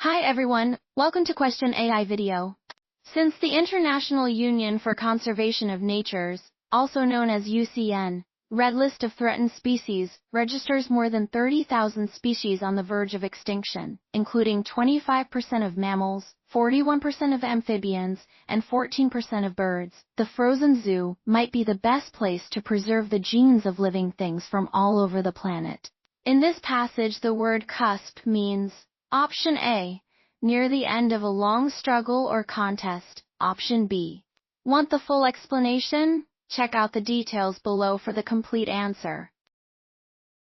Hi everyone, welcome to Question AI video. Since the International Union for Conservation of Nature, also known as IUCN, Red List of Threatened Species, registers more than 30,000 species on the verge of extinction, including 25% of mammals, 41% of amphibians, and 14% of birds. The frozen zoo might be the best place to preserve the genes of living things from all over the planet. In this passage, the word cusp means Option A, near the end of a long struggle or contest. Option B. Want the full explanation? Check out the details below for the complete answer.